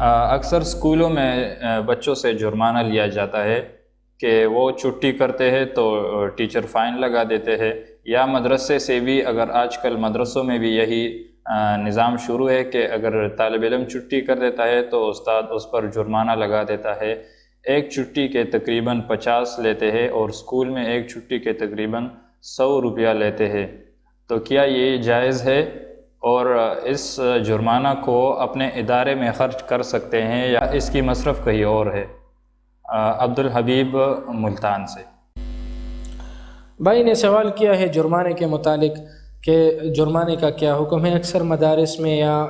اکثر اسکولوں میں بچوں سے جرمانہ لیا جاتا ہے کہ وہ چھٹی کرتے ہیں تو ٹیچر فائن لگا دیتے ہیں، یا مدرسے سے بھی، اگر آج کل مدرسوں میں بھی یہی نظام شروع ہے کہ اگر طالب علم چھٹی کر دیتا ہے تو استاد اس پر جرمانہ لگا دیتا ہے۔ ایک چھٹی کے تقریباً 50 لیتے ہیں اور اسکول میں ایک چھٹی کے تقریباً 100 روپیہ لیتے ہیں۔ تو کیا یہ جائز ہے اور اس جرمانہ کو اپنے ادارے میں خرچ کر سکتے ہیں یا اس کی مصرف کہیں اور ہے؟ عبدالحبیب ملتان سے۔ بھائی نے سوال کیا ہے جرمانے کے متعلق کہ جرمانے کا کیا حکم ہے۔ اکثر مدارس میں یا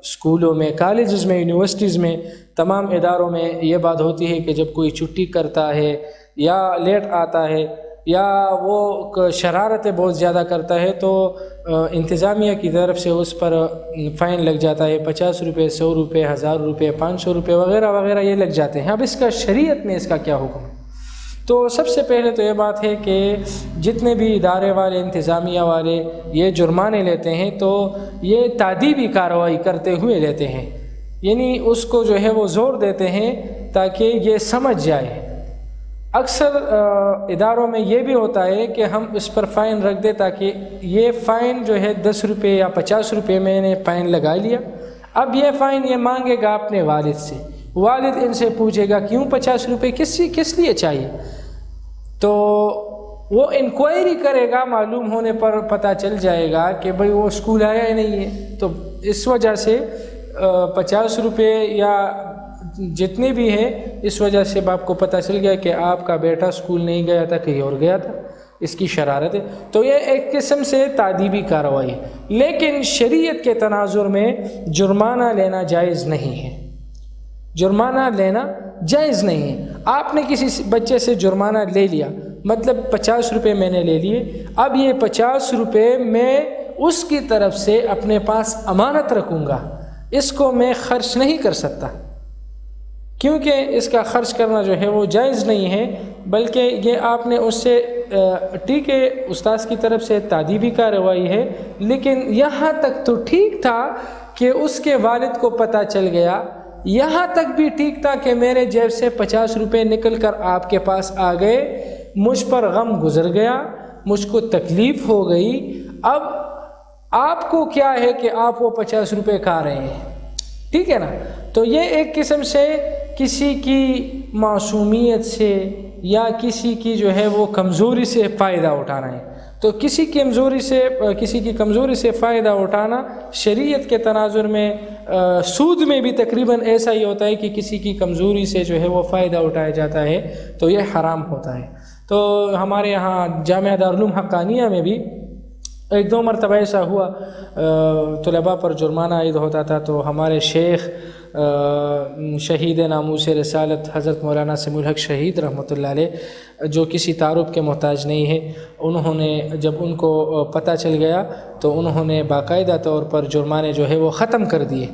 اسکولوں میں، کالجز میں، یونیورسٹیز میں، تمام اداروں میں یہ بات ہوتی ہے کہ جب کوئی چھٹی کرتا ہے یا لیٹ آتا ہے یا وہ شرارتیں بہت زیادہ کرتا ہے تو انتظامیہ کی طرف سے اس پر فائن لگ جاتا ہے، 50 روپے، 100 روپے، 1000 روپے، 500 روپے وغیرہ وغیرہ یہ لگ جاتے ہیں۔ اب اس کا شریعت میں اس کا کیا حکم ہے؟ تو سب سے پہلے تو یہ بات ہے کہ جتنے بھی ادارے والے، انتظامیہ والے یہ جرمانے لیتے ہیں تو یہ تعدیبی کارروائی کرتے ہوئے لیتے ہیں، یعنی اس کو جو ہے وہ زور دیتے ہیں تاکہ یہ سمجھ جائے۔ اکثر اداروں میں یہ بھی ہوتا ہے کہ ہم اس پر فائن رکھ دیں تاکہ یہ فائن جو ہے 10 روپے یا 50 روپے میں نے فائن لگا لیا، اب یہ فائن یہ مانگے گا اپنے والد سے، والد ان سے پوچھے گا کیوں 50 روپے کس لیے چاہیے، تو وہ انکوائری کرے گا، معلوم ہونے پر پتہ چل جائے گا کہ بھئی وہ اسکول آیا ہی نہیں ہے، تو اس وجہ سے 50 روپے یا جتنے بھی ہیں اس وجہ سے باپ کو پتہ چل گیا کہ آپ کا بیٹا اسکول نہیں گیا تھا، کہیں اور گیا تھا، اس کی شرارت ہے، تو یہ ایک قسم سے تعدیبی کارروائی ہے۔ لیکن شریعت کے تناظر میں جرمانہ لینا جائز نہیں ہے، جرمانہ لینا جائز نہیں ہے۔ آپ نے کسی بچے سے جرمانہ لے لیا، مطلب 50 روپے میں نے لے لیے، اب یہ 50 روپے میں اس کی طرف سے اپنے پاس امانت رکھوں گا، اس کو میں خرچ نہیں کر سکتا، کیونکہ اس کا خرچ کرنا جو ہے وہ جائز نہیں ہے، بلکہ یہ آپ نے اس سے ٹھیک ہے استاذ کی طرف سے تعدیبی کارروائی ہے، لیکن یہاں تک تو ٹھیک تھا کہ اس کے والد کو پتہ چل گیا، یہاں تک بھی ٹھیک تھا کہ میرے جیب سے 50 روپے نکل کر آپ کے پاس آ گئے، مجھ پر غم گزر گیا، مجھ کو تکلیف ہو گئی، اب آپ کو کیا ہے کہ آپ وہ 50 روپے کھا رہے ہیں، ٹھیک ہے نا؟ تو یہ ایک قسم سے کسی کی معصومیت سے یا کسی کی جو ہے وہ کمزوری سے فائدہ اٹھانا ہے، تو کسی کی کمزوری سے فائدہ اٹھانا شریعت کے تناظر میں سود میں بھی تقریباً ایسا ہی ہوتا ہے کہ کسی کی کمزوری سے جو ہے وہ فائدہ اٹھایا جاتا ہے، تو یہ حرام ہوتا ہے۔ تو ہمارے یہاں جامعہ دارالعلوم حقانیہ میں بھی 1-2 مرتبہ ایسا ہوا، طلباء پر جرمانہ عائد ہوتا تھا، تو ہمارے شیخ شہید ناموس رسالت حضرت مولانا سمیع الحق شہید رحمۃ اللہ علیہ، جو کسی تعارف کے محتاج نہیں ہے، انہوں نے جب ان کو پتہ چل گیا تو انہوں نے باقاعدہ طور پر جرمانے جو ہے وہ ختم کر دیے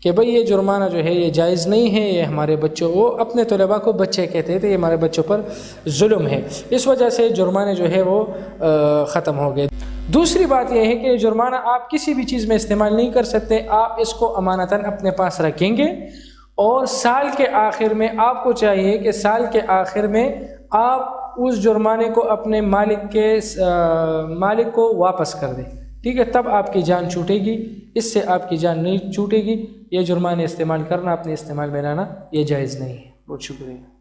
کہ بھئی یہ جرمانہ جو ہے یہ جائز نہیں ہے، یہ ہمارے بچوں، وہ اپنے طلباء کو بچے کہتے تھے، یہ ہمارے بچوں پر ظلم ہے، اس وجہ سے جرمانے جو ہے وہ ختم ہو گئے۔ دوسری بات یہ ہے کہ جرمانہ آپ کسی بھی چیز میں استعمال نہیں کر سکتے، آپ اس کو امانتاً اپنے پاس رکھیں گے، اور سال کے آخر میں آپ کو چاہیے کہ سال کے آخر میں آپ اس جرمانے کو اپنے مالک کو واپس کر دیں، ٹھیک ہے؟ تب آپ کی جان چھوٹے گی، اس سے آپ کی جان نہیں چھوٹے گی۔ یہ جرمانے استعمال کرنا، اپنے استعمال میں لانا، یہ جائز نہیں ہے۔ بہت شکریہ۔